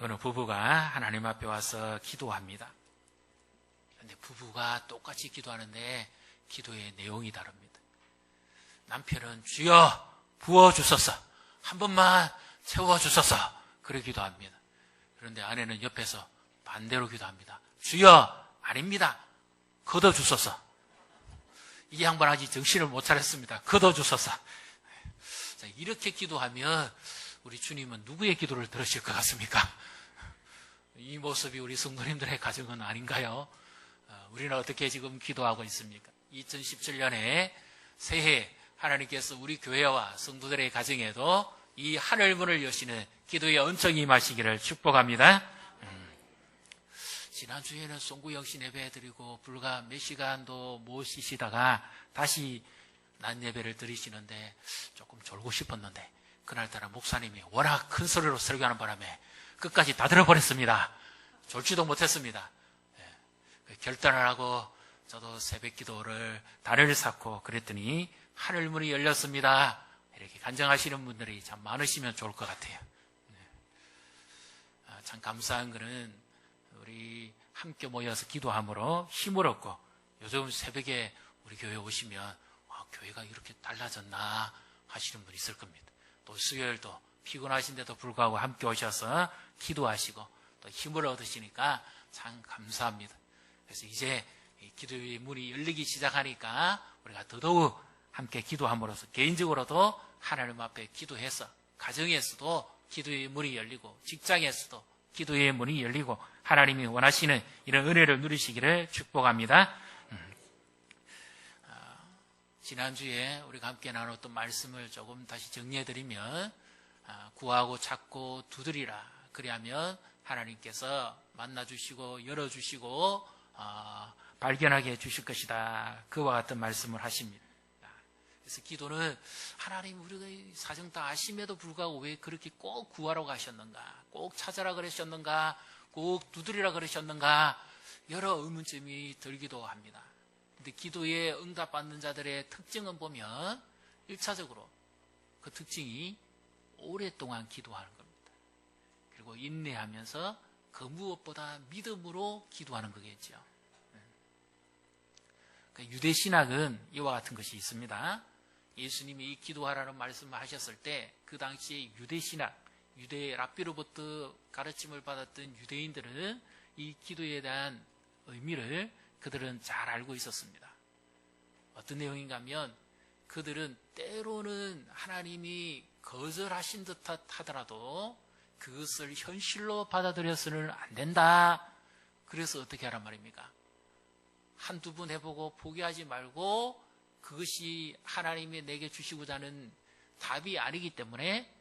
어느 부부가 하나님 앞에 와서 기도합니다. 그런데 부부가 똑같이 기도하는데 기도의 내용이 다릅니다. 남편은 주여 부어주소서, 한 번만 채워주소서, 그렇게 기도합니다. 그런데 아내는 옆에서 반대로 기도합니다. 주여 아닙니다, 걷어주소서. 이 양반 아직 정신을 못 차렸습니다. 걷어주소서. 자, 이렇게 기도하면 우리 주님은 누구의 기도를 들으실 것 같습니까? 이 모습이 우리 성도님들의 가정은 아닌가요? 우리는 어떻게 지금 기도하고 있습니까? 2017년에 새해 하나님께서 우리 교회와 성도들의 가정에도 이 하늘문을 여시는 기도의 은총이 임하시기를 축복합니다. 지난주에는 송구영신 예배 드리고 불과 몇 시간도 못 쉬시다가 다시 낮 예배를 드리시는데 조금 졸고 싶었는데 그날따라 목사님이 워낙 큰 소리로 설교하는 바람에 끝까지 다 들어버렸습니다. 졸지도 못했습니다. 결단을 하고 저도 새벽 기도를 다리를 쌓고 그랬더니 하늘문이 열렸습니다. 이렇게 간증하시는 분들이 참 많으시면 좋을 것 같아요. 참 감사한 것은 우리 함께 모여서 기도함으로 힘을 얻고, 요즘 새벽에 우리 교회 오시면 교회가 이렇게 달라졌나 하시는 분이 있을 겁니다. 또 수요일도 피곤하신데도 불구하고 함께 오셔서 기도하시고 또 힘을 얻으시니까 참 감사합니다. 그래서 이제 기도의 문이 열리기 시작하니까 우리가 더더욱 함께 기도함으로써 개인적으로도 하나님 앞에 기도해서 가정에서도 기도의 문이 열리고 직장에서도 기도의 문이 열리고 하나님이 원하시는 이런 은혜를 누리시기를 축복합니다. 지난주에 우리가 함께 나눴던 말씀을 조금 다시 정리해드리면, 구하고 찾고 두드리라, 그리하면 하나님께서 만나주시고 열어주시고 발견하게 해주실 것이다, 그와 같은 말씀을 하십니다. 그래서 기도는 하나님 우리가 사정 다 아심에도 불구하고 왜 그렇게 꼭 구하라고 하셨는가, 꼭 찾아라 그러셨는가, 꼭 두드리라 그러셨는가, 여러 의문점이 들기도 합니다. 근데 기도에 응답받는 자들의 특징은 보면 1차적으로 그 특징이 오랫동안 기도하는 겁니다. 그리고 인내하면서 그 무엇보다 믿음으로 기도하는 거겠죠. 유대 신학은 이와 같은 것이 있습니다. 예수님이 이 기도하라는 말씀을 하셨을 때 그 당시에 유대 신학, 유대 랍비로부터 가르침을 받았던 유대인들은 이 기도에 대한 의미를 그들은 잘 알고 있었습니다. 어떤 내용인가 하면 그들은 때로는 하나님이 거절하신 듯 하더라도 그것을 현실로 받아들여서는 안 된다. 그래서 어떻게 하란 말입니까? 한두 번 해보고 포기하지 말고 그것이 하나님이 내게 주시고자 하는 답이 아니기 때문에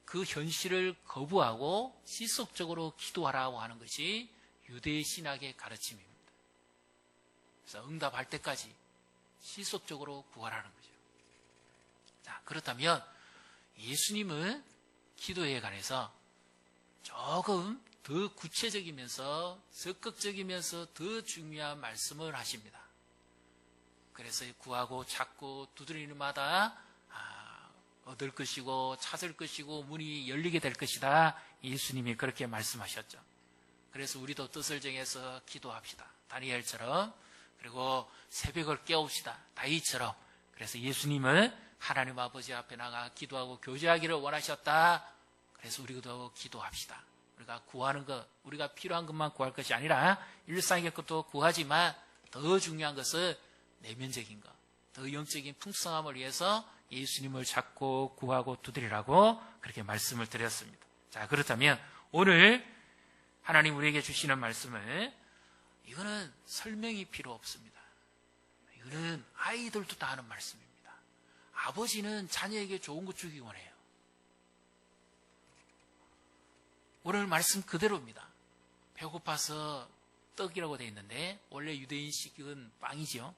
그 현실을 거부하고 지속적으로 기도하라고 하는 것이 유대 신학의 가르침입니다. 그래서 응답할 때까지 지속적으로 구하라는 거죠. 자, 그렇다면 예수님은 기도에 관해서 조금 더 구체적이면서 적극적이면서 더 중요한 말씀을 하십니다. 그래서 구하고 찾고 두드리는 마다 얻을 것이고 찾을 것이고 문이 열리게 될 것이다, 예수님이 그렇게 말씀하셨죠. 그래서 우리도 뜻을 정해서 기도합시다, 다니엘처럼. 그리고 새벽을 깨웁시다, 다윗처럼. 그래서 예수님은 하나님 아버지 앞에 나가 기도하고 교제하기를 원하셨다. 그래서 우리도 기도합시다. 우리가 구하는 것, 우리가 필요한 것만 구할 것이 아니라 일상의 것도 구하지만 더 중요한 것은 내면적인 것, 더 영적인 풍성함을 위해서 예수님을 찾고 구하고 두드리라고 그렇게 말씀을 드렸습니다. 자, 그렇다면 오늘 하나님 우리에게 주시는 말씀은, 이거는 설명이 필요 없습니다. 이거는 아이들도 다 아는 말씀입니다. 아버지는 자녀에게 좋은 것 주기 원해요. 오늘 말씀 그대로입니다. 배고파서 떡이라고 되어 있는데 원래 유대인식은 빵이죠.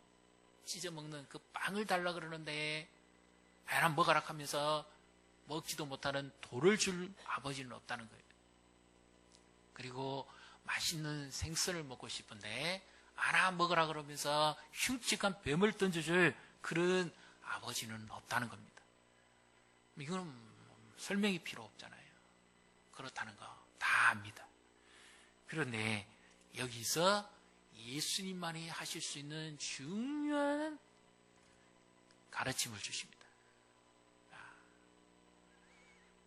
찢어 먹는 그 빵을 달라 그러는데 난 먹어라 하면서 먹지도 못하는 돌을 줄 아버지는 없다는 거예요. 그리고 맛있는 생선을 먹고 싶은데 알아 먹으라 그러면서 흉측한 뱀을 던져줄 그런 아버지는 없다는 겁니다. 이거는 설명이 필요 없잖아요. 그렇다는 거 다 그런데 여기서 예수님만이 하실 수 있는 중요한 가르침을 주십니다.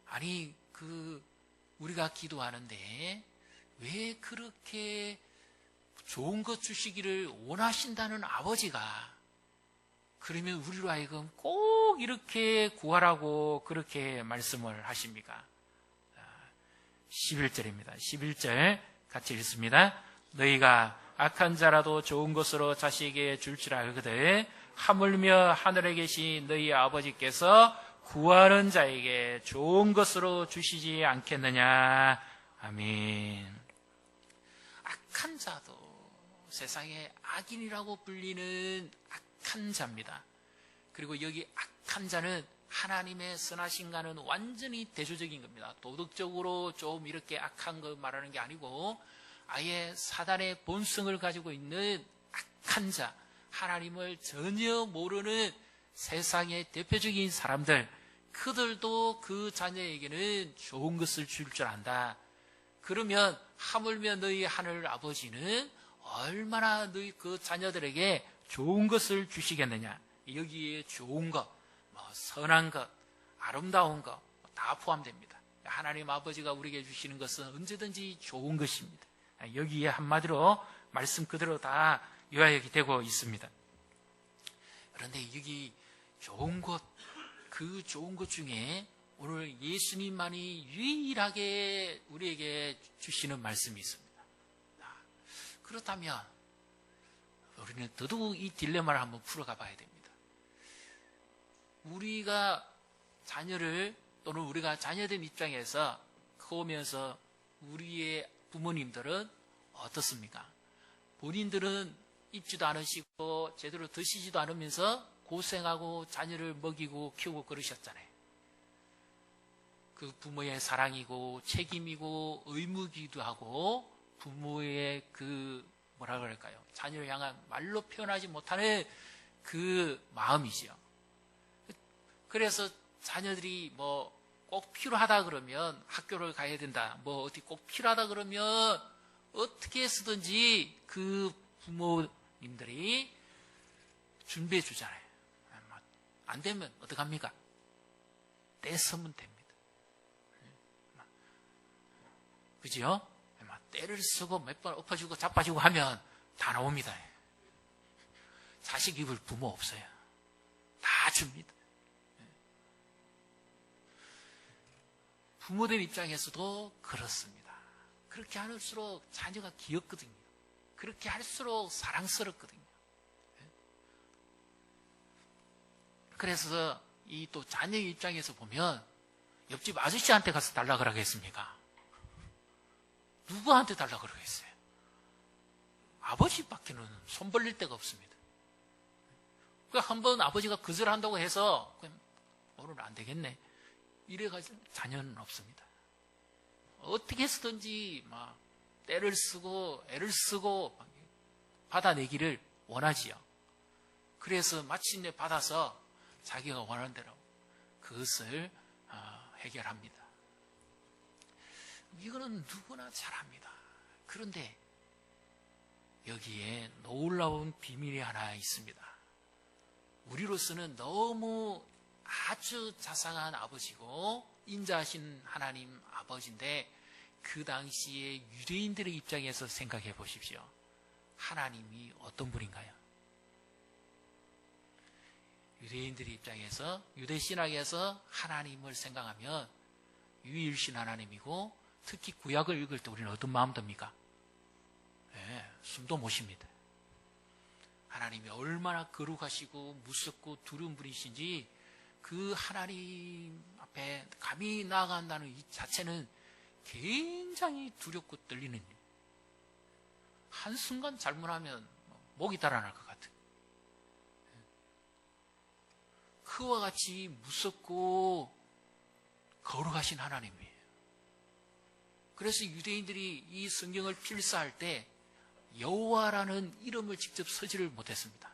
아니, 우리가 기도하는데 왜 그렇게 좋은 것 주시기를 원하신다는 아버지가 그러면 우리로 하여금 꼭 이렇게 구하라고 그렇게 말씀을 하십니까? 11절입니다. 11절 같이 읽습니다. 너희가 악한 자라도 좋은 것으로 자식에게 줄 줄 알거든 하물며 하늘에 계신 너희 아버지께서 구하는 자에게 좋은 것으로 주시지 않겠느냐. 아멘. 악한 자도 세상에 악인이라고 불리는 악한 자입니다. 그리고 여기 악한 자는 하나님의 선하신가는 완전히 대조적인 겁니다. 도덕적으로 좀 이렇게 악한 거 말하는 게 아니고 아예 사단의 본성을 가지고 있는 악한 자, 하나님을 전혀 모르는 세상의 대표적인 사람들, 그들도 그 자녀에게는 좋은 것을 줄 줄 안다. 그러면 하물며 너희 하늘 아버지는 얼마나 너희 그 자녀들에게 좋은 것을 주시겠느냐. 여기에 좋은 것, 선한 것, 아름다운 것 다 포함됩니다. 하나님 아버지가 우리에게 주시는 것은 언제든지 좋은 것입니다. 여기에 한마디로 말씀 그대로 다 요약이 되고 있습니다. 그런데 여기 좋은 것, 그 좋은 것 중에 오늘 예수님만이 유일하게 우리에게 주시는 말씀이 있습니다. 그렇다면 우리는 더더욱 이 딜레마를 한번 풀어가 봐야 됩니다. 우리가 자녀를 또는 우리가 자녀된 입장에서 커오면서 우리의 부모님들은 어떻습니까? 본인들은 입지도 않으시고 제대로 드시지도 않으면서 고생하고 자녀를 먹이고 키우고 그러셨잖아요. 그 부모의 사랑이고 책임이고 의무기도 하고 부모의 뭐라 그럴까요? 자녀를 향한 말로 표현하지 못하는 그 마음이죠. 그래서 자녀들이 꼭 필요하다 그러면 학교를 가야 된다. 어디 꼭 필요하다 그러면 어떻게 쓰든지 그 부모님들이 준비해 주잖아요. 안 되면 어떡합니까? 떼쓰면 됩니다. 그죠? 때를 쓰고 몇 번 엎어지고 자빠지고 하면 다 나옵니다. 자식 입을 부모 없어요. 다 줍니다. 부모들 입장에서도 그렇습니다. 그렇게 할수록 자녀가 귀엽거든요. 그렇게 할수록 사랑스럽거든요. 그래서 이 또 자녀의 입장에서 보면 옆집 아저씨한테 가서 달라 그러겠습니까? 누구한테 달라 그러겠어요? 아버지밖에는 손 벌릴 데가 없습니다. 그러니까 한번 아버지가 거절한다고 해서 오늘 안 되겠네. 이래가지고 자녀는 없습니다. 어떻게 해서든지 때를 쓰고 애를 쓰고 받아내기를 원하지요. 그래서 마침내 받아서 자기가 원하는 대로 그것을 해결합니다. 이거는 누구나 잘합니다. 그런데 여기에 놀라운 비밀이 하나 있습니다. 우리로서는 너무 아주 자상한 아버지고 인자하신 하나님 아버지인데 그 당시에 유대인들의 입장에서 생각해 보십시오. 하나님이 어떤 분인가요? 유대인들의 입장에서 유대 신학에서 하나님을 생각하면 유일신 하나님이고 특히 구약을 읽을 때 우리는 어떤 마음 듭니까? 숨도 못 쉽니다. 하나님이 얼마나 거룩하시고 무섭고 두려운 분이신지 그 하나님 앞에 감히 나아간다는 이 자체는 굉장히 두렵고 떨리는 일. 한순간 잘못하면 목이 달아날 것 같은. 그와 같이 무섭고 거룩하신 하나님이에요. 그래서 유대인들이 이 성경을 필사할 때 여호와라는 이름을 직접 서지를 못했습니다.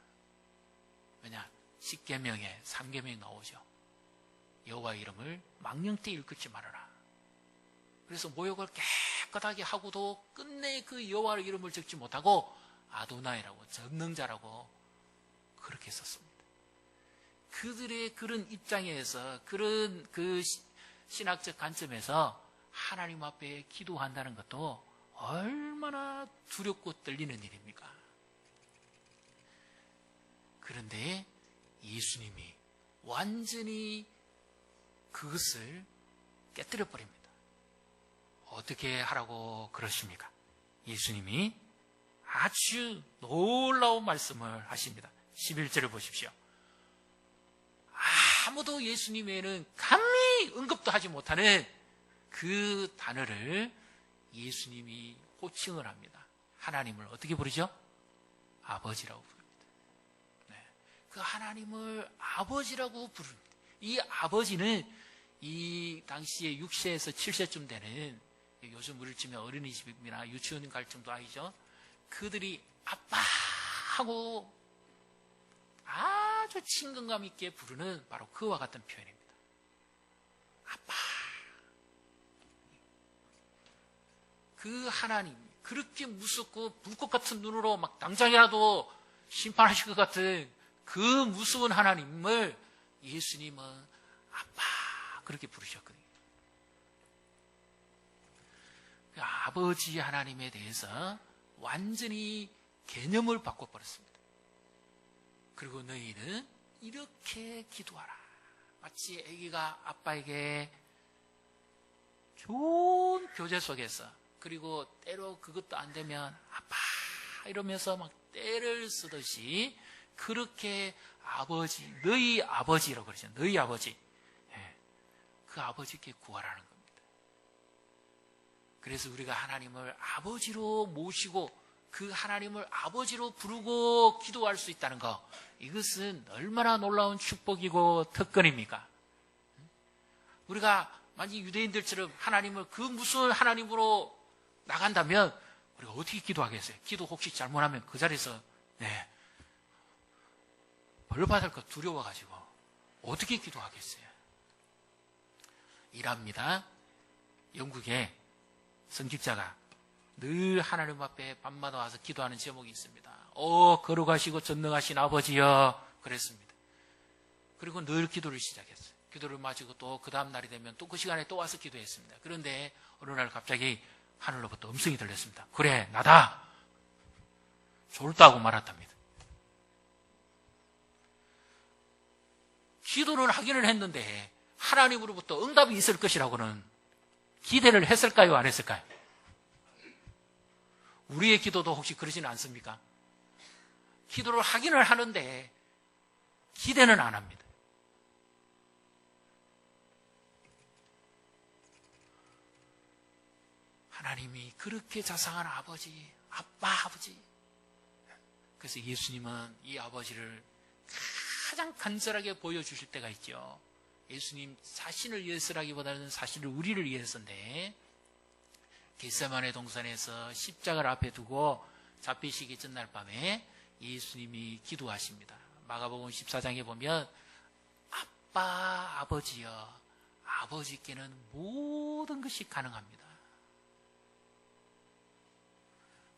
왜냐? 10계명에 3계명이 나오죠. 여호와 이름을 망령때 일컫지 말아라. 그래서 모욕을 깨끗하게 하고도 끝내 그 여호와의 이름을 적지 못하고 아도나이라고, 전능자라고 그렇게 썼습니다. 그들의 그런 입장에서, 그런 그 신학적 관점에서 하나님 앞에 기도한다는 것도 얼마나 두렵고 떨리는 일입니까? 그런데 예수님이 완전히 그것을 깨뜨려 버립니다. 어떻게 하라고 그러십니까? 예수님이 아주 놀라운 말씀을 하십니다. 11절을 보십시오. 아무도 예수님 외에는 감히 언급도 하지 못하는 그 단어를 예수님이 호칭을 합니다. 하나님을 어떻게 부르죠? 아버지라고 부릅니다. 네. 그 하나님을 아버지라고 부릅니다. 이 아버지는 이 당시에 6세에서 7세쯤 되는, 요즘 우리를 치면 어린이집이나 유치원 갈 정도 아이죠. 그들이 아빠 하고 아주 친근감 있게 부르는 바로 그와 같은 표현입니다. 아빠. 그 하나님, 그렇게 무섭고 불꽃 같은 눈으로 막 당장이라도 심판하실 것 같은 그 무서운 하나님을 예수님은 아빠 그렇게 부르셨거든요. 그 아버지 하나님에 대해서 완전히 개념을 바꿔버렸습니다. 그리고 너희는 이렇게 기도하라. 마치 아기가 아빠에게 좋은 교제 속에서, 그리고 때로 그것도 안 되면 아빠 이러면서 막 때를 쓰듯이 그렇게 아버지, 너희 아버지라고 그러죠. 너희 아버지. 그 아버지께 구하라는 겁니다. 그래서 우리가 하나님을 아버지로 모시고 그 하나님을 아버지로 부르고 기도할 수 있다는 것, 이것은 얼마나 놀라운 축복이고 특권입니까? 우리가 만약 유대인들처럼 하나님을 그 무슨 하나님으로 나간다면 우리가 어떻게 기도하겠어요? 기도 혹시 잘못하면 그 자리에서 벌 받을 거 두려워가지고 어떻게 기도하겠어요? 이랍니다. 영국에 성직자가 늘 하나님 앞에 밤마다 와서 기도하는 제목이 있습니다. 거룩하시고 전능하신 아버지여, 그랬습니다. 그리고 늘 기도를 시작했어요. 기도를 마치고 또 그 다음 날이 되면 또 그 시간에 또 와서 기도했습니다. 그런데 어느 날 갑자기 하늘로부터 음성이 들렸습니다. 그래, 나다. 졸다고 말았답니다. 기도는 하기는 했는데 하나님으로부터 응답이 있을 것이라고는 기대를 했을까요? 안 했을까요? 우리의 기도도 혹시 그러지는 않습니까? 기도를 하기는 하는데 기대는 안 합니다. 하나님이 그렇게 자상한 아버지, 아버지. 그래서 예수님은 이 아버지를 가장 간절하게 보여주실 때가 있죠. 예수님 자신을 위해서라기보다는 사실은 우리를 위해서인데, 겟세마네 동산에서 십자가를 앞에 두고 잡히시기 전날 밤에 예수님이 기도하십니다. 마가복음 14장에 보면 아빠, 아버지여, 아버지께는 모든 것이 가능합니다.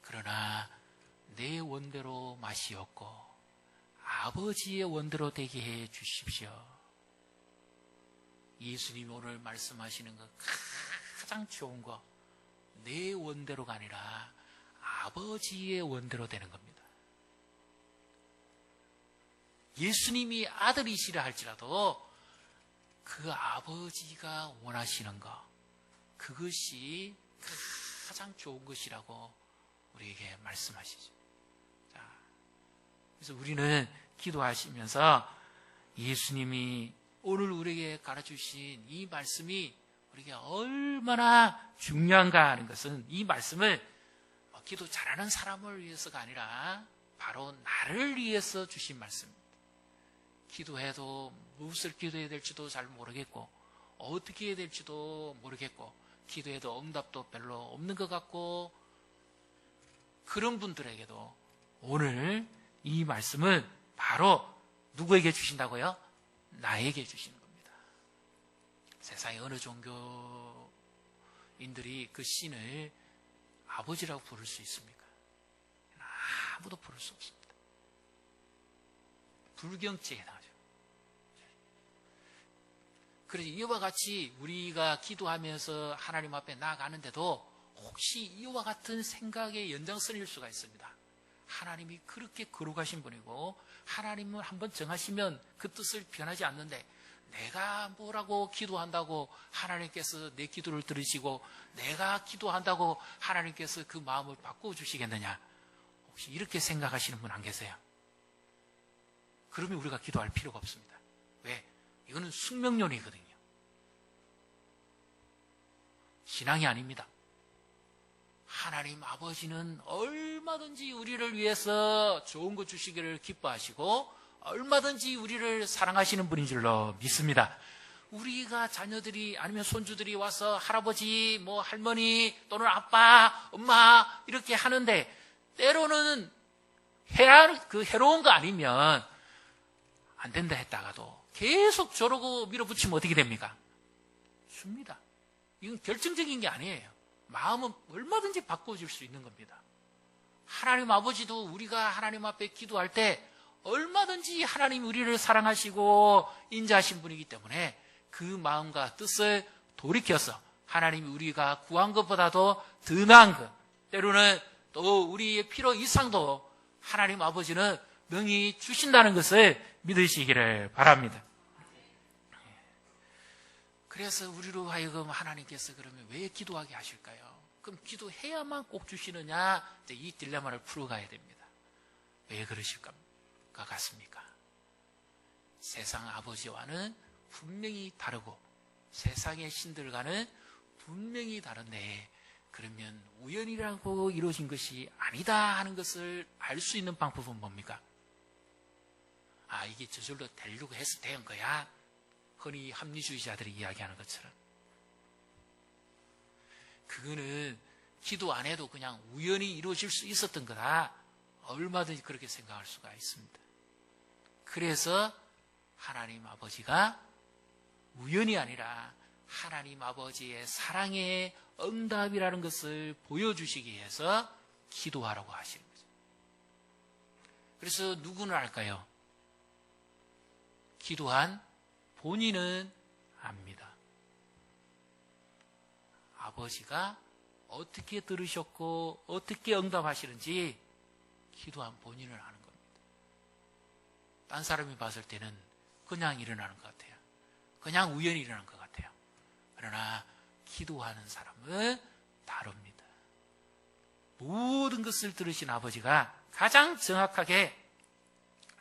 그러나 내 원대로 마시옵고 아버지의 원대로 되게 해 주십시오. 예수님이 오늘 말씀하시는 것 가장 좋은 거, 내 원대로가 아니라 아버지의 원대로 되는 겁니다. 예수님이 아들이시라 할지라도 그 아버지가 원하시는 것, 그것이 가장 좋은 것이라고 우리에게 말씀하시죠. 자, 그래서 우리는 기도하시면서 예수님이 오늘 우리에게 가르쳐주신 이 말씀이 우리에게 얼마나 중요한가 하는 것은, 이 말씀을 기도 잘하는 사람을 위해서가 아니라 바로 나를 위해서 주신 말씀입니다. 기도해도 무엇을 기도해야 될지도 잘 모르겠고 어떻게 해야 될지도 모르겠고 기도해도 응답도 별로 없는 것 같고, 그런 분들에게도 오늘 이 말씀은 바로 누구에게 주신다고요? 나에게 주시는 겁니다. 세상의 어느 종교에 인들이 그 신을 아버지라고 부를 수 있습니까? 아무도 부를 수 없습니다. 불경죄에 해당하죠. 그래서 이와 같이 우리가 기도하면서 하나님 앞에 나아가는데도 혹시 이와 같은 생각의 연장선일 수가 있습니다. 하나님이 그렇게 거룩하신 분이고 하나님은 한번 정하시면 그 뜻을 변하지 않는데 내가 뭐라고 기도한다고 하나님께서 내 기도를 들으시고 내가 기도한다고 하나님께서 그 마음을 바꿔주시겠느냐? 혹시 이렇게 생각하시는 분 안 계세요? 그러면 우리가 기도할 필요가 없습니다. 왜? 이거는 숙명론이거든요. 신앙이 아닙니다. 하나님 아버지는 얼마든지 우리를 위해서 좋은 것 주시기를 기뻐하시고 얼마든지 우리를 사랑하시는 분인 줄로 믿습니다. 우리가 자녀들이 아니면 손주들이 와서 할아버지, 뭐 할머니 또는 아빠, 엄마 이렇게 하는데 때로는 해로운 거 아니면 안 된다 했다가도 계속 저러고 밀어붙이면 어떻게 됩니까? 줍니다. 이건 결정적인 게 아니에요. 마음은 얼마든지 바꿔줄 수 있는 겁니다. 하나님 아버지도 우리가 하나님 앞에 기도할 때 얼마든지 하나님 우리를 사랑하시고 인자하신 분이기 때문에 그 마음과 뜻을 돌이켜서 하나님이 우리가 구한 것보다도 더 나은 것, 때로는 또 우리의 필요 이상도 하나님 아버지는 능히 주신다는 것을 믿으시기를 바랍니다. 그래서 우리로 하여금 하나님께서 그러면 왜 기도하게 하실까요? 그럼 기도해야만 꼭 주시느냐? 이 딜레마를 풀어가야 됩니다. 왜 그러실 것 같습니까? 세상 아버지와는 분명히 다르고 세상의 신들과는 분명히 다른데 그러면 우연이라고 이루어진 것이 아니다 하는 것을 알 수 있는 방법은 뭡니까? 아, 이게 저절로 되려고 해서 된 거야. 흔히 합리주의자들이 이야기하는 것처럼. 그거는 기도 안 해도 그냥 우연히 이루어질 수 있었던 거다. 얼마든지 그렇게 생각할 수가 있습니다. 그래서 하나님 아버지가 우연이 아니라 하나님 아버지의 사랑의 응답이라는 것을 보여주시기 위해서 기도하라고 하시는 거죠. 그래서 누구는 알까요? 기도한 본인은 압니다. 아버지가 어떻게 들으셨고 어떻게 응답하시는지 기도한 본인은 아는 겁니다. 딴 사람이 봤을 때는 그냥 일어나는 것 같아요. 그냥 우연히 일어나는 것 같아요. 그러나 기도하는 사람은 다릅니다. 모든 것을 들으신 아버지가 가장 정확하게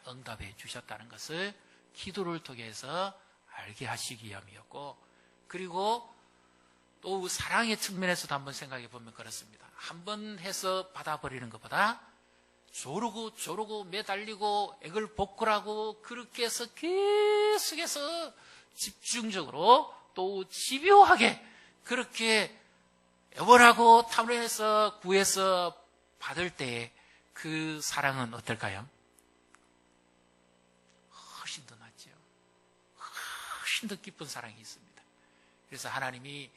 응답해 주셨다는 것을 기도를 통해서 알게 하시기 위함이었고, 그리고 또 사랑의 측면에서도 한번 생각해 보면 그렇습니다. 한번 해서 받아버리는 것보다 조르고 매달리고 애걸 복구하고 그렇게 해서 계속해서 집중적으로 또 집요하게 그렇게 애원하고 탐론해서 구해서 받을 때 그 사랑은 어떨까요? 훨씬 더 낫죠. 훨씬 더 깊은 사랑이 있습니다. 그래서 하나님이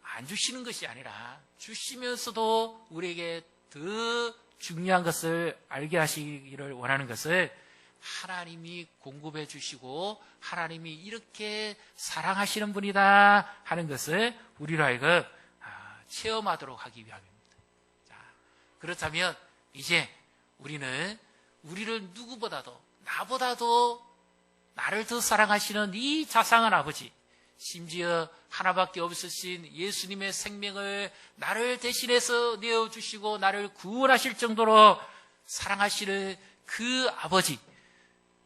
안 주시는 것이 아니라 주시면서도 우리에게 더 중요한 것을 알게 하시기를 원하는 것을 하나님이 공급해 주시고 하나님이 이렇게 사랑하시는 분이다 하는 것을 우리로 하여금 체험하도록 하기 위함입니다. 자, 그렇다면 이제 우리를 누구보다도 나보다도 나를 더 사랑하시는 이 자상한 아버지, 심지어 하나밖에 없으신 예수님의 생명을 나를 대신해서 내어주시고 나를 구원하실 정도로 사랑하시는 그 아버지,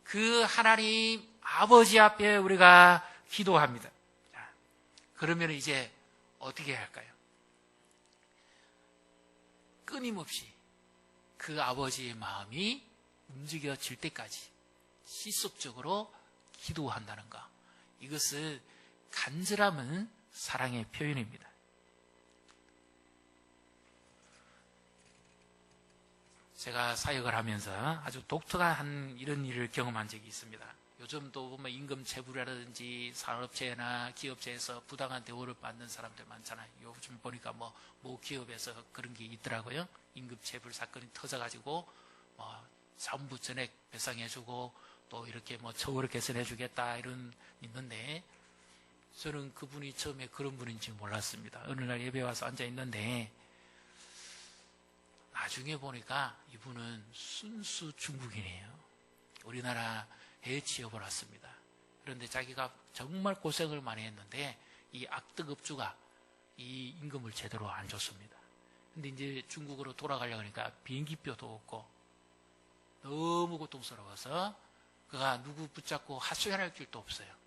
그 하나님 아버지 앞에 우리가 기도합니다. 자, 그러면 이제 어떻게 할까요? 끊임없이 그 아버지의 마음이 움직여질 때까지 지속적으로 기도한다는 것, 이것을 간절함은 사랑의 표현입니다. 제가 사역을 하면서 아주 독특한 이런 일을 경험한 적이 있습니다. 요즘도 보면 임금 체불이라든지 산업체나 기업체에서 부당한 대우를 받는 사람들 많잖아요. 요즘 보니까 모 기업에서 그런 게 있더라고요. 임금 체불 사건이 터져가지고 전부 전액 배상해주고 또 이렇게 처우를 개선해주겠다 이런 있는데, 저는 그분이 처음에 그런 분인지 몰랐습니다. 어느 날 예배 와서 앉아 있는데 나중에 보니까 이분은 순수 중국인이에요. 우리나라에 취업을 왔습니다. 그런데 자기가 정말 고생을 많이 했는데 이 악덕업주가 이 임금을 제대로 안 줬습니다. 근데 이제 중국으로 돌아가려고 하니까 비행기표도 없고 너무 고통스러워서 그가 누구 붙잡고 하소연할 길도 없어요.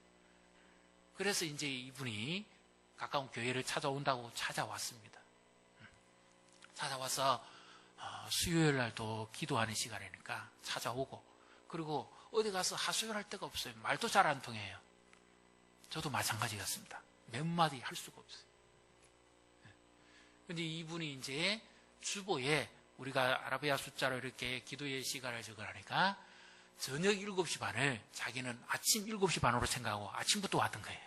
그래서 이제 이분이 가까운 교회를 찾아온다고 찾아왔습니다. 찾아와서 수요일 날도 기도하는 시간이니까 찾아오고, 그리고 어디 가서 하소연할 데가 없어요. 말도 잘 안 통해요. 저도 마찬가지였습니다. 몇 마디 할 수가 없어요. 근데 이분이 이제 주보에 우리가 아라비아 숫자로 이렇게 기도의 시간을 적으라니까 저녁 7시 반을 자기는 아침 7시 반으로 생각하고 아침부터 왔던 거예요.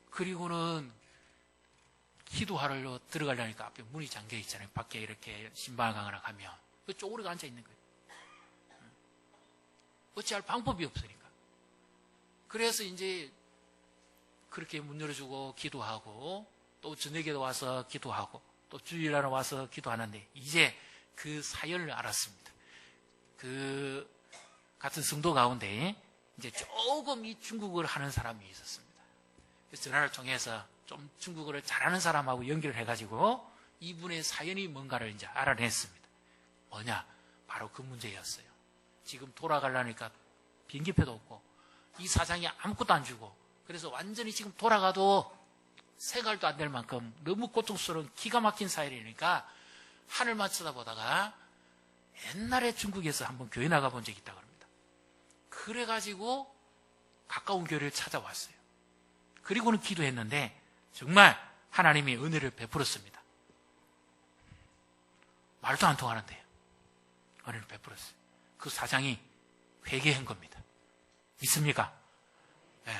그리고는 기도하러 들어가려니까 앞에 문이 잠겨 있잖아요. 밖에 이렇게 신방을 가거나 가면 그 쪼그리고 앉아 있는 거예요. 어찌할 방법이 없으니까. 그래서 이제 그렇게 문 열어주고 기도하고 또 저녁에도 와서 기도하고 또 주일날에 와서 기도하는데, 이제 그 사연을 알았습니다. 그 같은 성도 가운데 이제 조금 이 중국어를 하는 사람이 있었습니다. 그래서 전화를 통해서 좀 중국어를 잘하는 사람하고 연결을 해가지고 이분의 사연이 뭔가를 이제 알아냈습니다. 뭐냐? 바로 그 문제였어요. 지금 돌아가려니까 비행기표도 없고 이 사장이 아무것도 안 주고, 그래서 완전히 지금 돌아가도 생활도 안 될 만큼 너무 고통스러운 기가 막힌 사연이니까 하늘만 쳐다보다가 옛날에 중국에서 한번 교회 나가본 적이 있다고 합니다. 그래가지고 가까운 교회를 찾아왔어요. 그리고는 기도했는데 정말 하나님이 은혜를 베풀었습니다. 말도 안 통하는데요. 은혜를 베풀었어요. 그 사장이 회개한 겁니다. 믿습니까? 네.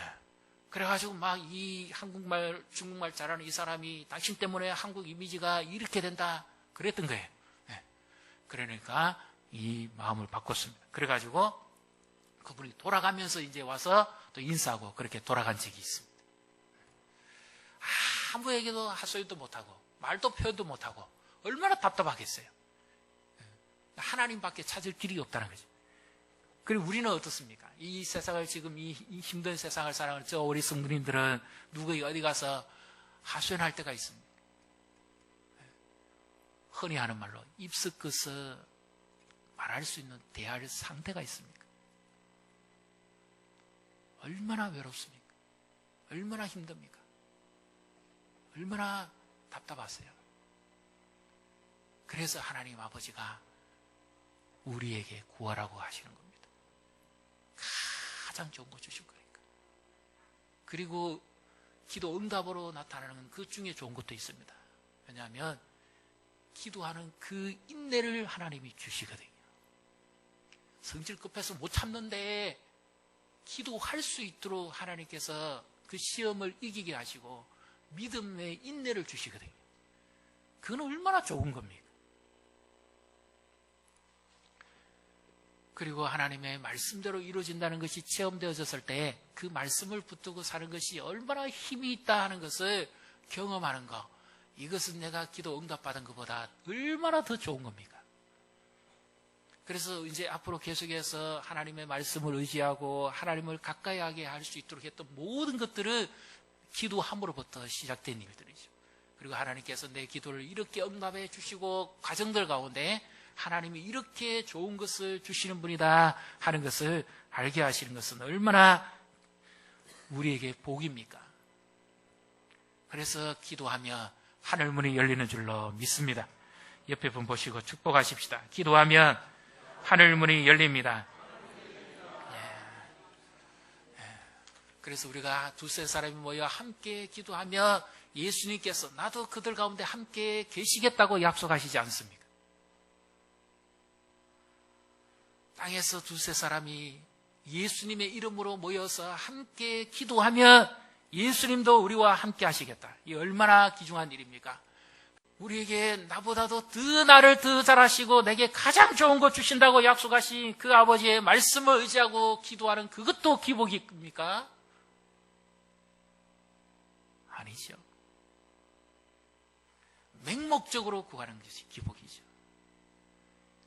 그래가지고 막 이 한국말, 중국말 잘하는 이 사람이 당신 때문에 한국 이미지가 이렇게 된다 그랬던 거예요. 네. 그러니까 이 마음을 바꿨습니다. 그래가지고 그분이 돌아가면서 이제 와서 또 인사하고 그렇게 돌아간 적이 있습니다. 아무에게도 하소연도 못하고 말도 표현도 못하고 얼마나 답답하겠어요. 하나님밖에 찾을 길이 없다는 거죠. 그리고 우리는 어떻습니까? 이 세상을 지금 이 힘든 세상을 살아가는 저 우리 성도님들은 누구에게 어디 가서 하소연할 때가 있습니다. 흔히 하는 말로 입술 끝서 말할 수 있는 대할 상대가 있습니까? 얼마나 외롭습니까? 얼마나 힘듭니까? 얼마나 답답하세요? 그래서 하나님 아버지가 우리에게 구하라고 하시는 겁니다. 가장 좋은 거 주실 거니까. 그리고 기도 응답으로 나타나는 그 중에 좋은 것도 있습니다. 왜냐하면 기도하는 그 인내를 하나님이 주시거든요. 성질 급해서 못 참는데 기도할 수 있도록 하나님께서 그 시험을 이기게 하시고 믿음의 인내를 주시거든요. 그건 얼마나 좋은 겁니까? 그리고 하나님의 말씀대로 이루어진다는 것이 체험되어졌을 때 그 말씀을 붙들고 사는 것이 얼마나 힘이 있다 하는 것을 경험하는 것, 이것은 내가 기도 응답받은 것보다 얼마나 더 좋은 겁니까? 그래서 이제 앞으로 계속해서 하나님의 말씀을 의지하고 하나님을 가까이 하게 할 수 있도록 했던 모든 것들은 기도함으로부터 시작된 일들이죠. 그리고 하나님께서 내 기도를 이렇게 응답해 주시고 가정들 가운데 하나님이 이렇게 좋은 것을 주시는 분이다 하는 것을 알게 하시는 것은 얼마나 우리에게 복입니까? 그래서 기도하며 하늘문이 열리는 줄로 믿습니다. 옆에 분 보시고 축복하십시다. 기도하면 하늘문이 열립니다. 그래서 우리가 두세 사람이 모여 함께 기도하며 예수님께서 나도 그들 가운데 함께 계시겠다고 약속하시지 않습니까? 땅에서 두세 사람이 예수님의 이름으로 모여서 함께 기도하면 예수님도 우리와 함께 하시겠다. 이 얼마나 귀중한 일입니까? 우리에게 나보다도 더 나를 더 잘하시고 내게 가장 좋은 것 주신다고 약속하신 그 아버지의 말씀을 의지하고 기도하는 그것도 기복입니까? 아니죠. 맹목적으로 구하는 것이 기복이죠.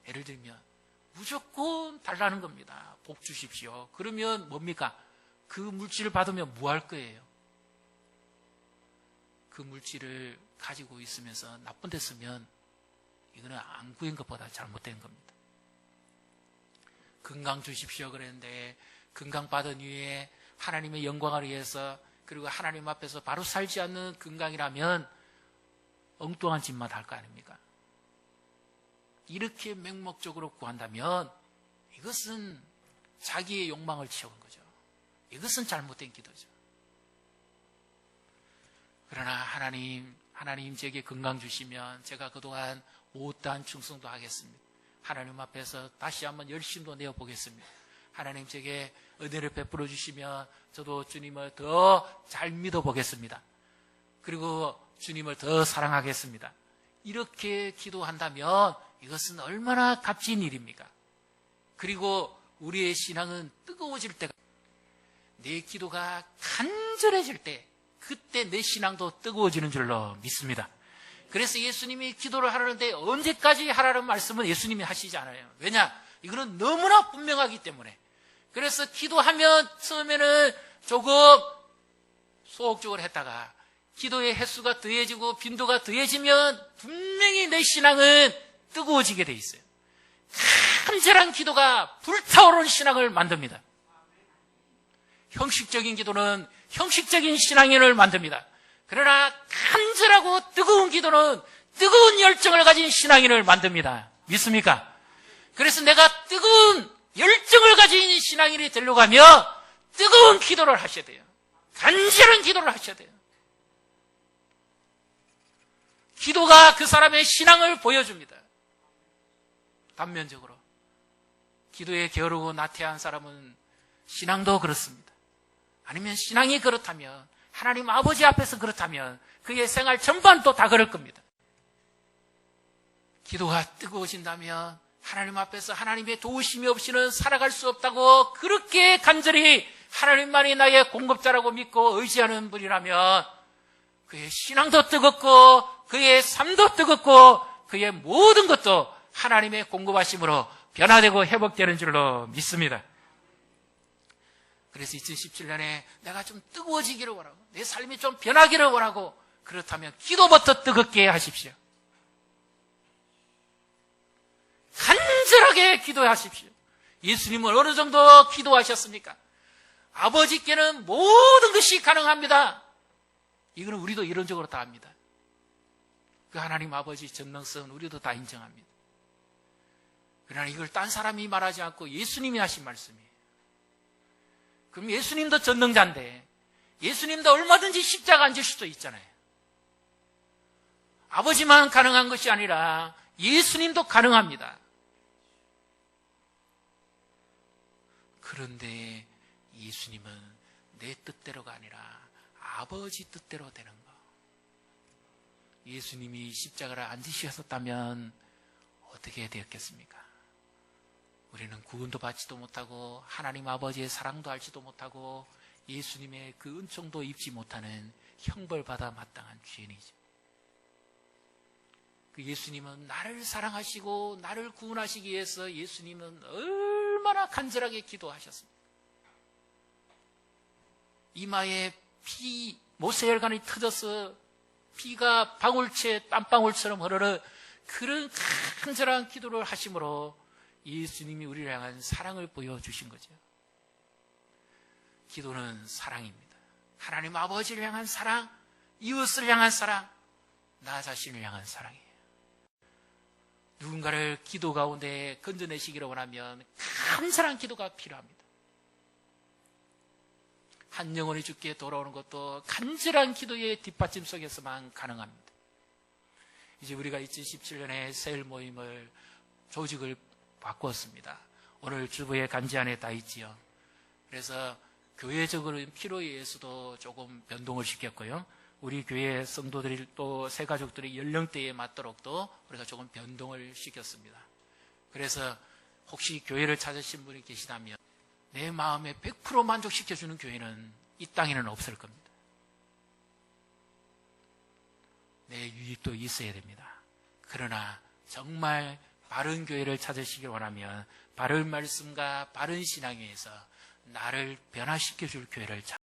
예를 들면 무조건 달라는 겁니다. 복 주십시오. 그러면 뭡니까? 그 물질을 받으면 뭐 할 거예요? 그 물질을 가지고 있으면서 나쁜 데 쓰면 이거는 안 구한 것보다 잘못된 겁니다. 건강 주십시오 그랬는데 건강 받은 이후에 하나님의 영광을 위해서 그리고 하나님 앞에서 바로 살지 않는 건강이라면 엉뚱한 짓만 할 거 아닙니까? 이렇게 맹목적으로 구한다면 이것은 자기의 욕망을 채운 거죠. 이것은 잘못된 기도죠. 그러나 하나님 제게 건강 주시면 제가 그동안 못한 충성도 하겠습니다. 하나님 앞에서 다시 한번 열심도 내어보겠습니다. 하나님 제게 은혜를 베풀어 주시면 저도 주님을 더 잘 믿어보겠습니다. 그리고 주님을 더 사랑하겠습니다. 이렇게 기도한다면 이것은 얼마나 값진 일입니까? 그리고 우리의 신앙은 뜨거워질 때가, 내 기도가 간절해질 때 그때 내 신앙도 뜨거워지는 줄로 믿습니다. 그래서 예수님이 기도를 하라는데 언제까지 하라는 말씀은 예수님이 하시지 않아요. 왜냐? 이거는 너무나 분명하기 때문에. 그래서 기도하면 처음에는 조금 소극적으로 했다가 기도의 횟수가 더해지고 빈도가 더해지면 분명히 내 신앙은 뜨거워지게 돼 있어요. 간절한 기도가 불타오르는 신앙을 만듭니다. 형식적인 기도는 형식적인 신앙인을 만듭니다. 그러나 간절하고 뜨거운 기도는 뜨거운 열정을 가진 신앙인을 만듭니다. 믿습니까? 그래서 내가 뜨거운 열정을 가진 신앙인이 되려고 하면 뜨거운 기도를 하셔야 돼요. 간절한 기도를 하셔야 돼요. 기도가 그 사람의 신앙을 보여줍니다. 단면적으로 기도에 게으르고 나태한 사람은 신앙도 그렇습니다. 아니면 신앙이 그렇다면, 하나님 아버지 앞에서 그렇다면 그의 생활 전반도 다 그럴 겁니다. 기도가 뜨거워진다면 하나님 앞에서 하나님의 도우심이 없이는 살아갈 수 없다고 그렇게 간절히 하나님만이 나의 공급자라고 믿고 의지하는 분이라면 그의 신앙도 뜨겁고 그의 삶도 뜨겁고 그의 모든 것도 하나님의 공급하심으로 변화되고 회복되는 줄로 믿습니다. 그래서 2017년에 내가 좀 뜨거워지기를 원하고 내 삶이 좀 변하기를 원하고, 그렇다면 기도부터 뜨겁게 하십시오. 간절하게 기도하십시오. 예수님은 어느 정도 기도하셨습니까? 아버지께는 모든 것이 가능합니다. 이거는 우리도 이론적으로 다 압니다. 그 하나님 아버지 전능성은 우리도 다 인정합니다. 그러나 이걸 딴 사람이 말하지 않고 예수님이 하신 말씀이에요. 그럼 예수님도 전능자인데 예수님도 얼마든지 십자가 앉을 수도 있잖아요. 아버지만 가능한 것이 아니라 예수님도 가능합니다. 그런데 예수님은 내 뜻대로가 아니라 아버지 뜻대로 되는 거. 예수님이 십자가를 안 지셨었다면 어떻게 되었겠습니까? 우리는 구원도 받지도 못하고 하나님 아버지의 사랑도 알지도 못하고 예수님의 그 은총도 입지 못하는 형벌받아 마땅한 죄인이죠. 그 예수님은 나를 사랑하시고 나를 구원하시기 위해서 예수님은 얼마나 간절하게 기도하셨습니까? 이마에 모세혈관이 터져서 피가 방울채 땀방울처럼 흐르는 그런 간절한 기도를 하심으로 예수님이 우리를 향한 사랑을 보여주신 거죠. 기도는 사랑입니다. 하나님 아버지를 향한 사랑, 이웃을 향한 사랑, 나 자신을 향한 사랑이에요. 누군가를 기도 가운데 건져내시기를 원하면 간절한 기도가 필요합니다. 한 영혼이 주께 돌아오는 것도 간절한 기도의 뒷받침 속에서만 가능합니다. 이제 우리가 2017년에 세일 모임을 조직을 바꾸었습니다. 오늘 주부의 간지 안에 다 있지요. 그래서 교회적으로는 필요에 의해서도 조금 변동을 시켰고요. 우리 교회 성도들이 또 새가족들의 연령대에 맞도록도 우리가 조금 변동을 시켰습니다. 그래서 혹시 교회를 찾으신 분이 계시다면 내 마음에 100% 만족시켜주는 교회는 이 땅에는 없을 겁니다. 내 유익도 있어야 됩니다. 그러나 정말 바른 교회를 찾으시길 원하면 바른 말씀과 바른 신앙에 의해서 나를 변화시켜줄 교회를 찾으십시오.